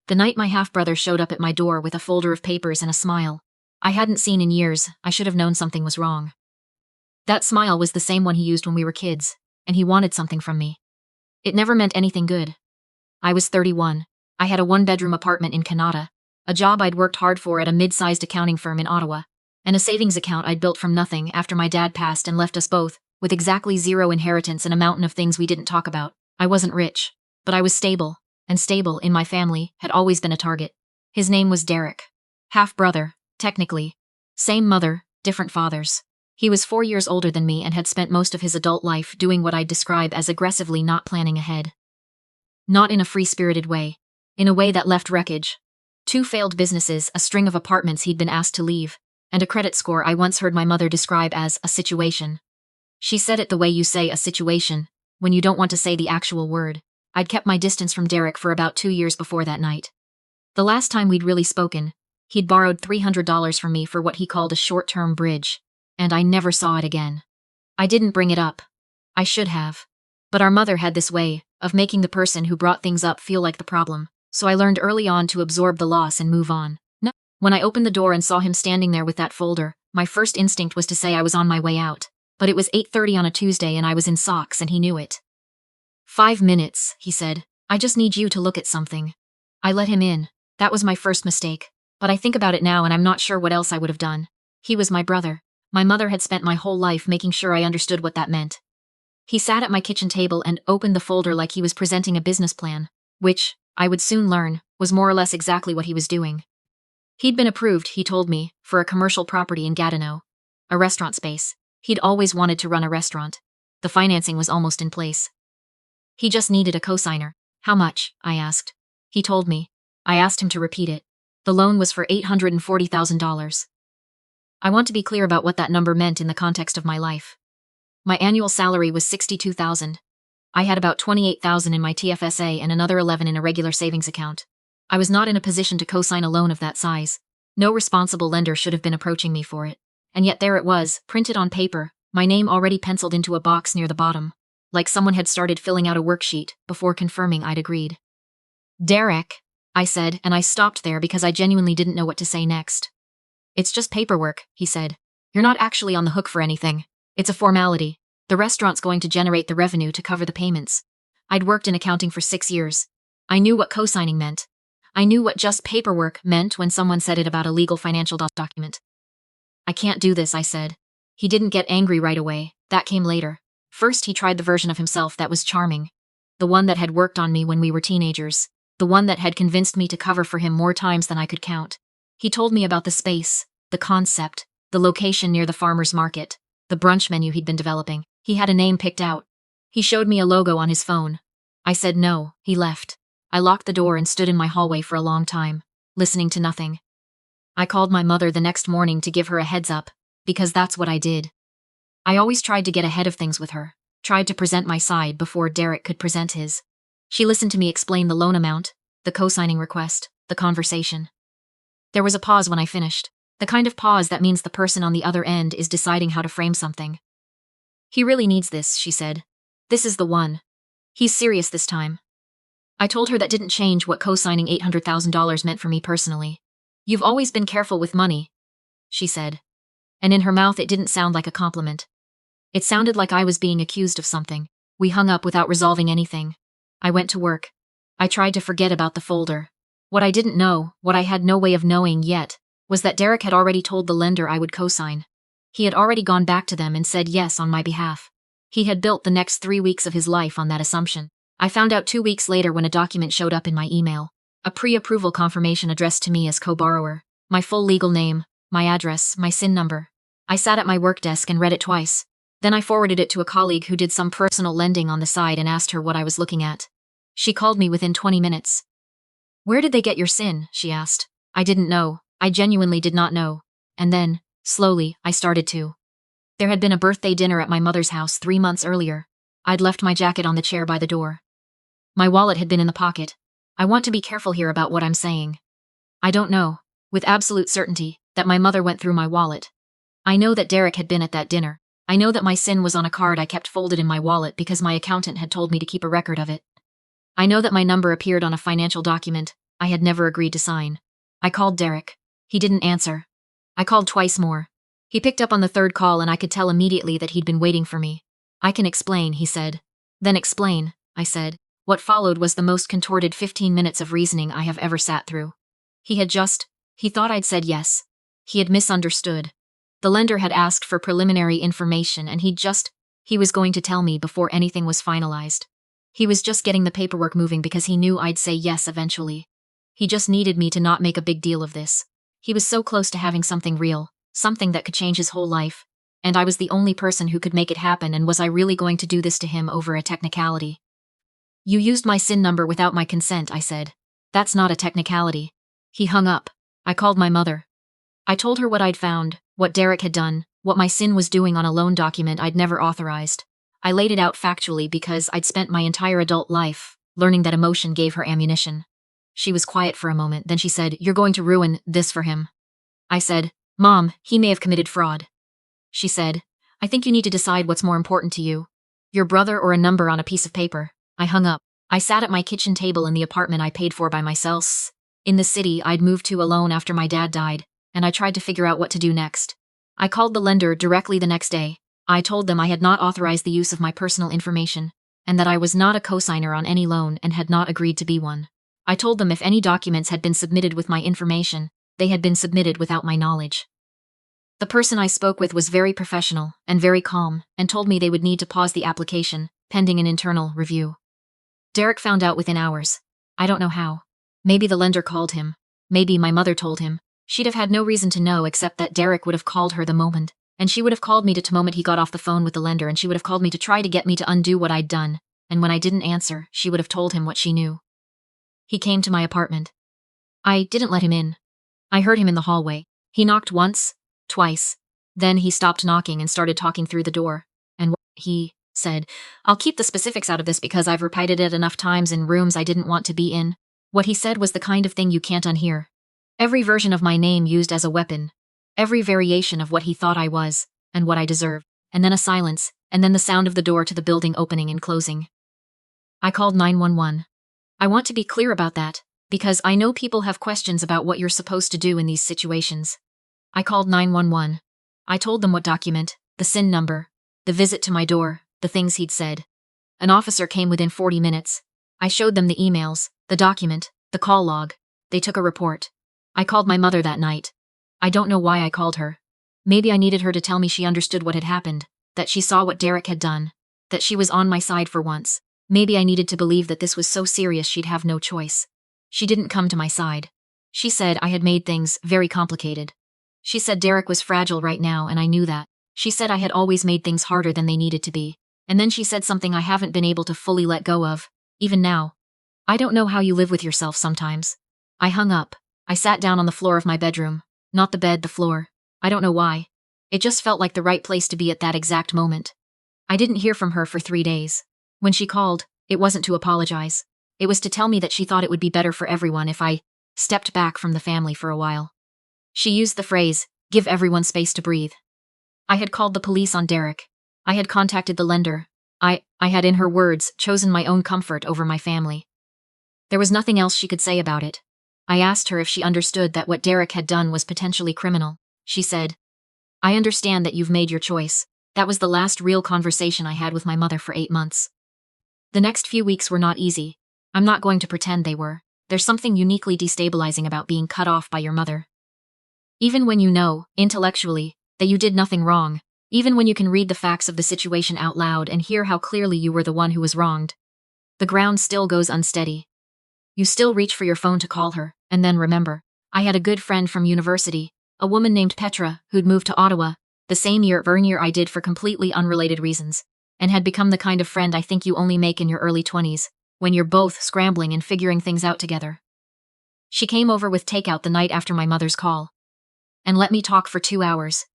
The night my half-brother showed up at my door with a folder of papers and a smile I hadn't seen in years, I should have known something was wrong. That smile was the same one he used when we were kids, and he wanted something from me. It never meant anything good. I was 31. I had a one-bedroom apartment in Canada, a job I'd worked hard for at a mid-sized accounting firm in Ottawa, and a savings account I'd built from nothing after my dad passed and left us both, with exactly zero inheritance and a mountain of things we didn't talk about. I wasn't rich, but I was stable, and stable, in my family, had always been a target. His name was Derek. Half-brother, technically. Same mother, different fathers. He was 4 years older than me and had spent most of his adult life doing what I'd describe as aggressively not planning ahead. Not in a free-spirited way. In a way that left wreckage. 2 failed businesses, a string of apartments he'd been asked to leave, and a credit score I once heard my mother describe as a situation. She said it the way you say a situation, when you don't want to say the actual word. I'd kept my distance from Derek for about 2 years before that night. The last time we'd really spoken, he'd borrowed $300 from me for what he called a short-term bridge, and I never saw it again. I didn't bring it up. I should have. But our mother had this way of making the person who brought things up feel like the problem, so I learned early on to absorb the loss and move on. When I opened the door and saw him standing there with that folder, my first instinct was to say I was on my way out, but it was 8:30 on a Tuesday and I was in socks and he knew it. 5 minutes, he said. I just need you to look at something. I let him in. That was my first mistake, but I think about it now and I'm not sure what else I would have done. He was my brother. My mother had spent my whole life making sure I understood what that meant. He sat at my kitchen table and opened the folder like he was presenting a business plan, which, I would soon learn, was more or less exactly what he was doing. He'd been approved, he told me, for a commercial property in Gatineau. A restaurant space. He'd always wanted to run a restaurant. The financing was almost in place. He just needed a cosigner. How much? I asked. He told me. I asked him to repeat it. The loan was for $840,000. I want to be clear about what that number meant in the context of my life. My annual salary was $62,000. I had about $28,000 in my TFSA and another $11,000 in a regular savings account. I was not in a position to co-sign a loan of that size. No responsible lender should have been approaching me for it. And yet there it was, printed on paper, my name already penciled into a box near the bottom, like someone had started filling out a worksheet before confirming I'd agreed. Derek, I said, and I stopped there because I genuinely didn't know what to say next. It's just paperwork, he said. You're not actually on the hook for anything. It's a formality. The restaurant's going to generate the revenue to cover the payments. I'd worked in accounting for 6 years. I knew what co-signing meant. I knew what just paperwork meant when someone said it about a legal financial document. I can't do this, I said. He didn't get angry right away. That came later. First he tried the version of himself that was charming. The one that had worked on me when we were teenagers. The one that had convinced me to cover for him more times than I could count. He told me about the space, the concept, the location near the farmer's market, the brunch menu he'd been developing. He had a name picked out. He showed me a logo on his phone. I said no. He left. I locked the door and stood in my hallway for a long time, listening to nothing. I called my mother the next morning to give her a heads up, because that's what I did. I always tried to get ahead of things with her, tried to present my side before Derek could present his. She listened to me explain the loan amount, the co-signing request, the conversation. There was a pause when I finished, the kind of pause that means the person on the other end is deciding how to frame something. He really needs this, she said. This is the one. He's serious this time. I told her that didn't change what co-signing $800,000 meant for me personally. You've always been careful with money, she said. And in her mouth it didn't sound like a compliment. It sounded like I was being accused of something. We hung up without resolving anything. I went to work. I tried to forget about the folder. What I didn't know, what I had no way of knowing yet, was that Derek had already told the lender I would co-sign. He had already gone back to them and said yes on my behalf. He had built the next 3 weeks of his life on that assumption. I found out 2 weeks later when a document showed up in my email. A pre-approval confirmation addressed to me as co-borrower. My full legal name, my address, my SIN number. I sat at my work desk and read it twice. Then I forwarded it to a colleague who did some personal lending on the side and asked her what I was looking at. She called me within 20 minutes. Where did they get your SIN? She asked. I didn't know. I genuinely did not know. And then, slowly, I started to. There had been a birthday dinner at my mother's house 3 months earlier. I'd left my jacket on the chair by the door. My wallet had been in the pocket. I want to be careful here about what I'm saying. I don't know, with absolute certainty, that my mother went through my wallet. I know that Derek had been at that dinner. I know that my SIN was on a card I kept folded in my wallet because my accountant had told me to keep a record of it. I know that my number appeared on a financial document, I had never agreed to sign. I called Derek. He didn't answer. I called twice more. He picked up on the third call and I could tell immediately that he'd been waiting for me. I can explain, he said. Then explain, I said. What followed was the most contorted 15 minutes of reasoning I have ever sat through. He thought I'd said yes. He had misunderstood. The lender had asked for preliminary information and he was going to tell me before anything was finalized. He was just getting the paperwork moving because he knew I'd say yes eventually. He just needed me to not make a big deal of this. He was so close to having something real, something that could change his whole life, and I was the only person who could make it happen, and was I really going to do this to him over a technicality? You used my SIN number without my consent, I said. That's not a technicality. He hung up. I called my mother. I told her what I'd found, what Derek had done, what my SIN was doing on a loan document I'd never authorized. I laid it out factually because I'd spent my entire adult life learning that emotion gave her ammunition. She was quiet for a moment, then she said, "You're going to ruin this for him." I said, "Mom, he may have committed fraud." She said, "I think you need to decide what's more important to you. Your brother or a number on a piece of paper." I hung up. I sat at my kitchen table in the apartment I paid for by myself. In the city I'd moved to alone after my dad died, and I tried to figure out what to do next. I called the lender directly the next day. I told them I had not authorized the use of my personal information, and that I was not a cosigner on any loan and had not agreed to be one. I told them if any documents had been submitted with my information, they had been submitted without my knowledge. The person I spoke with was very professional and very calm, and told me they would need to pause the application, pending an internal review. Derek found out within hours. I don't know how. Maybe the lender called him. Maybe my mother told him. She'd have had no reason to know except that Derek would have called her the moment, and she would have called me the moment he got off the phone with the lender, and she would have called me to try to get me to undo what I'd done, and when I didn't answer, she would have told him what she knew. He came to my apartment. I didn't let him in. I heard him in the hallway. He knocked once, twice. Then he stopped knocking and started talking through the door. And he said, "I'll keep the specifics out of this because I've repeated it enough times in rooms I didn't want to be in." What he said was the kind of thing you can't unhear. Every version of my name used as a weapon. Every variation of what he thought I was, and what I deserved. And then a silence, and then the sound of the door to the building opening and closing. I called 911. I want to be clear about that, because I know people have questions about what you're supposed to do in these situations. I called 911. I told them what document, the SIN number, the visit to my door, the things he'd said. An officer came within 40 minutes. I showed them the emails, the document, the call log. They took a report. I called my mother that night. I don't know why I called her. Maybe I needed her to tell me she understood what had happened, that she saw what Derek had done, that she was on my side for once. Maybe I needed to believe that this was so serious she'd have no choice. She didn't come to my side. She said I had made things very complicated. She said Derek was fragile right now, and I knew that. She said I had always made things harder than they needed to be. And then she said something I haven't been able to fully let go of, even now. I don't know how you live with yourself sometimes. I hung up. I sat down on the floor of my bedroom. Not the bed, the floor. I don't know why. It just felt like the right place to be at that exact moment. I didn't hear from her for 3 days. When she called, it wasn't to apologize. It was to tell me that she thought it would be better for everyone if I stepped back from the family for a while. She used the phrase, "give everyone space to breathe." I had called the police on Derek. I had contacted the lender. I had, in her words, chosen my own comfort over my family. There was nothing else she could say about it. I asked her if she understood that what Derek had done was potentially criminal. She said, "I understand that you've made your choice." That was the last real conversation I had with my mother for 8 months. The next few weeks were not easy. I'm not going to pretend they were. There's something uniquely destabilizing about being cut off by your mother. Even when you know, intellectually, that you did nothing wrong, even when you can read the facts of the situation out loud and hear how clearly you were the one who was wronged, the ground still goes unsteady. You still reach for your phone to call her, and then remember. I had a good friend from university, a woman named Petra, who'd moved to Ottawa, the same year I did for completely unrelated reasons, and had become the kind of friend I think you only make in your early 20s, when you're both scrambling and figuring things out together. She came over with takeout the night after my mother's call, and let me talk for 2 hours,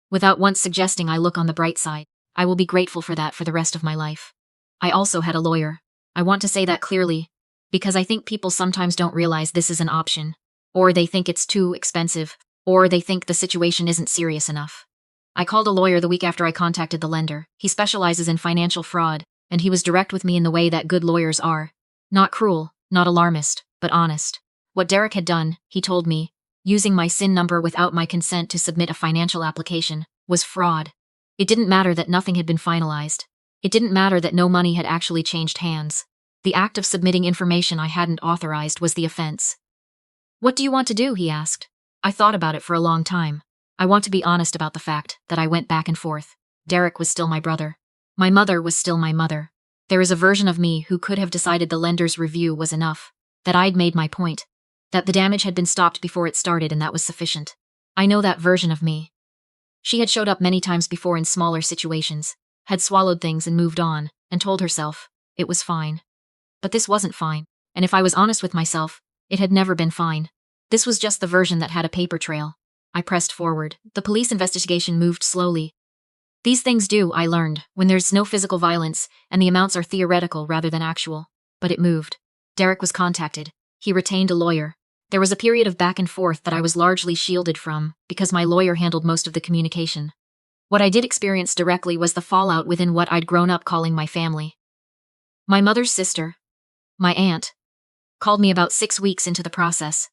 without once suggesting I look on the bright side. I will be grateful for that for the rest of my life. I also had a lawyer. I want to say that clearly, because I think people sometimes don't realize this is an option, or they think it's too expensive, or they think the situation isn't serious enough. I called a lawyer the week after I contacted the lender. He specializes in financial fraud, and he was direct with me in the way that good lawyers are. Not cruel, not alarmist, but honest. What Derek had done, he told me, using my SIN number without my consent to submit a financial application, was fraud. It didn't matter that nothing had been finalized. It didn't matter that no money had actually changed hands. The act of submitting information I hadn't authorized was the offense. "What do you want to do?" he asked. I thought about it for a long time. I want to be honest about the fact that I went back and forth. Derek was still my brother. My mother was still my mother. There is a version of me who could have decided the lender's review was enough, that I'd made my point, that the damage had been stopped before it started and that was sufficient. I know that version of me. She had showed up many times before in smaller situations, had swallowed things and moved on, and told herself it was fine. But this wasn't fine, and if I was honest with myself, it had never been fine. This was just the version that had a paper trail. I pressed forward. The police investigation moved slowly. These things do, I learned, when there's no physical violence and the amounts are theoretical rather than actual. But it moved. Derek was contacted. He retained a lawyer. There was a period of back and forth that I was largely shielded from because my lawyer handled most of the communication. What I did experience directly was the fallout within what I'd grown up calling my family. My mother's sister, my aunt, called me about 6 weeks into the process.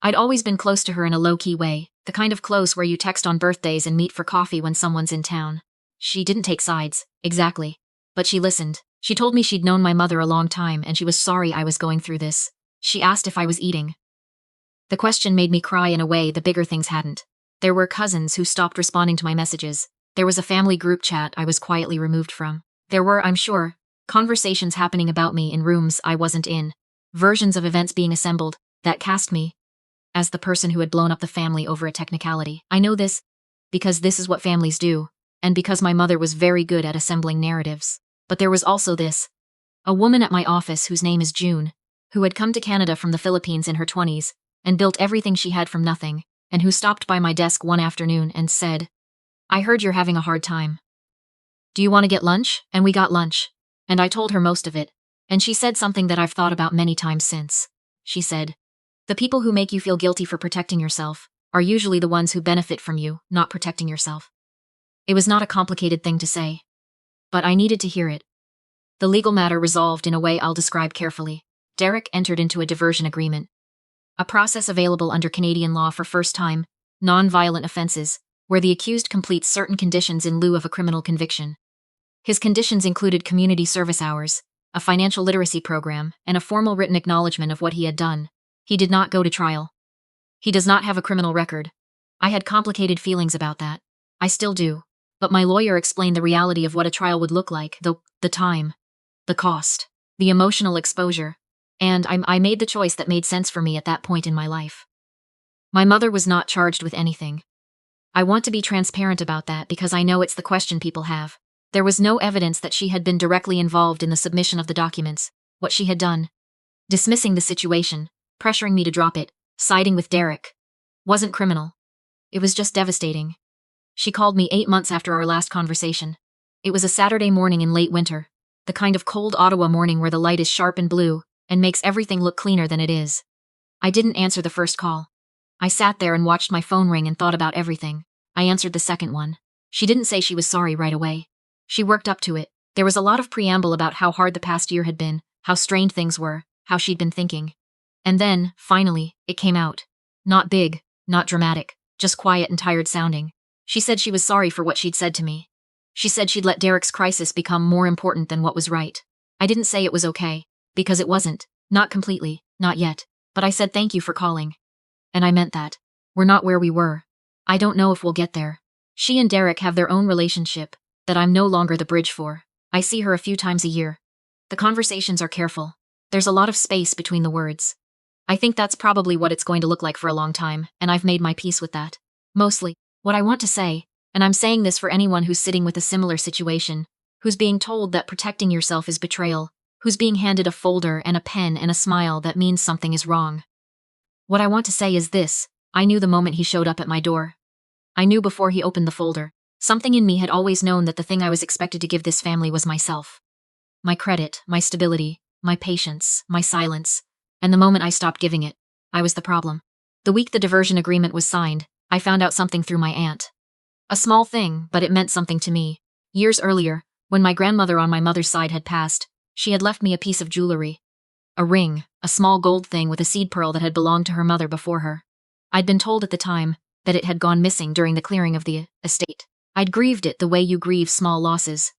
I'd always been close to her in a low-key way, the kind of close where you text on birthdays and meet for coffee when someone's in town. She didn't take sides, exactly, but she listened. She told me she'd known my mother a long time and she was sorry I was going through this. She asked if I was eating. The question made me cry in a way the bigger things hadn't. There were cousins who stopped responding to my messages. There was a family group chat I was quietly removed from. There were, I'm sure, conversations happening about me in rooms I wasn't in, versions of events being assembled that cast me as the person who had blown up the family over a technicality. I know this because this is what families do, and because my mother was very good at assembling narratives. But there was also this. A woman at my office whose name is June, who had come to Canada from the Philippines in her 20s and built everything she had from nothing, and who stopped by my desk one afternoon and said, "I heard you're having a hard time. Do you want to get lunch?" And we got lunch. And I told her most of it, and she said something that I've thought about many times since. She said, "The people who make you feel guilty for protecting yourself are usually the ones who benefit from you not protecting yourself." It was not a complicated thing to say, but I needed to hear it. The legal matter resolved in a way I'll describe carefully. Derek entered into a diversion agreement, a process available under Canadian law for first-time, non-violent offenses, where the accused completes certain conditions in lieu of a criminal conviction. His conditions included community service hours, a financial literacy program, and a formal written acknowledgement of what he had done. He did not go to trial. He does not have a criminal record. I had complicated feelings about that. I still do. But my lawyer explained the reality of what a trial would look like, the time, the cost, the emotional exposure, and I made the choice that made sense for me at that point in my life. My mother was not charged with anything. I want to be transparent about that because I know it's the question people have. There was no evidence that she had been directly involved in the submission of the documents. What she had done, dismissing the situation, pressuring me to drop it, siding with Derek, wasn't criminal. It was just devastating. She called me 8 months after our last conversation. It was a Saturday morning in late winter, the kind of cold Ottawa morning where the light is sharp and blue and makes everything look cleaner than it is. I didn't answer the first call. I sat there and watched my phone ring and thought about everything. I answered the second one. She didn't say she was sorry right away. She worked up to it. There was a lot of preamble about how hard the past year had been, how strained things were, how she'd been thinking. And then, finally, it came out. Not big, not dramatic, just quiet and tired sounding. She said she was sorry for what she'd said to me. She said she'd let Derek's crisis become more important than what was right. I didn't say it was okay, because it wasn't. Not completely, not yet. But I said thank you for calling. And I meant that. We're not where we were. I don't know if we'll get there. She and Derek have their own relationship that I'm no longer the bridge for. I see her a few times a year. The conversations are careful. There's a lot of space between the words. I think that's probably what it's going to look like for a long time, and I've made my peace with that. Mostly. What I want to say, and I'm saying this for anyone who's sitting with a similar situation, who's being told that protecting yourself is betrayal, who's being handed a folder and a pen and a smile that means something is wrong. What I want to say is this: I knew the moment he showed up at my door. I knew before he opened the folder. Something in me had always known that the thing I was expected to give this family was myself. My credit, my stability, my patience, my silence. And the moment I stopped giving it, I was the problem. The week the diversion agreement was signed, I found out something through my aunt. A small thing, but it meant something to me. Years earlier, when my grandmother on my mother's side had passed, she had left me a piece of jewelry. A ring, a small gold thing with a seed pearl that had belonged to her mother before her. I'd been told at the time that it had gone missing during the clearing of the estate. I'd grieved it the way you grieve small losses.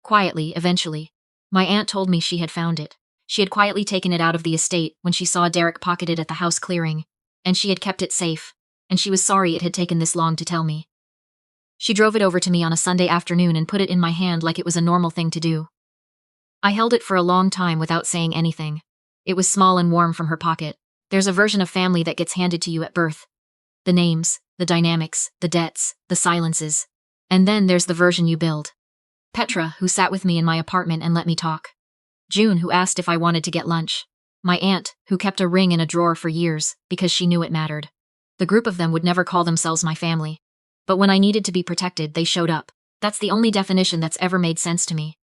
Quietly, eventually. My aunt told me she had found it. She had quietly taken it out of the estate when she saw Derek pocket it at the house clearing, and she had kept it safe, and she was sorry it had taken this long to tell me. She drove it over to me on a Sunday afternoon and put it in my hand like it was a normal thing to do. I held it for a long time without saying anything. It was small and warm from her pocket. There's a version of family that gets handed to you at birth. The names, the dynamics, the debts, the silences. And then there's the version you build. Petra, who sat with me in my apartment and let me talk. June, who asked if I wanted to get lunch. My aunt, who kept a ring in a drawer for years because she knew it mattered. The group of them would never call themselves my family. But when I needed to be protected, they showed up. That's the only definition that's ever made sense to me.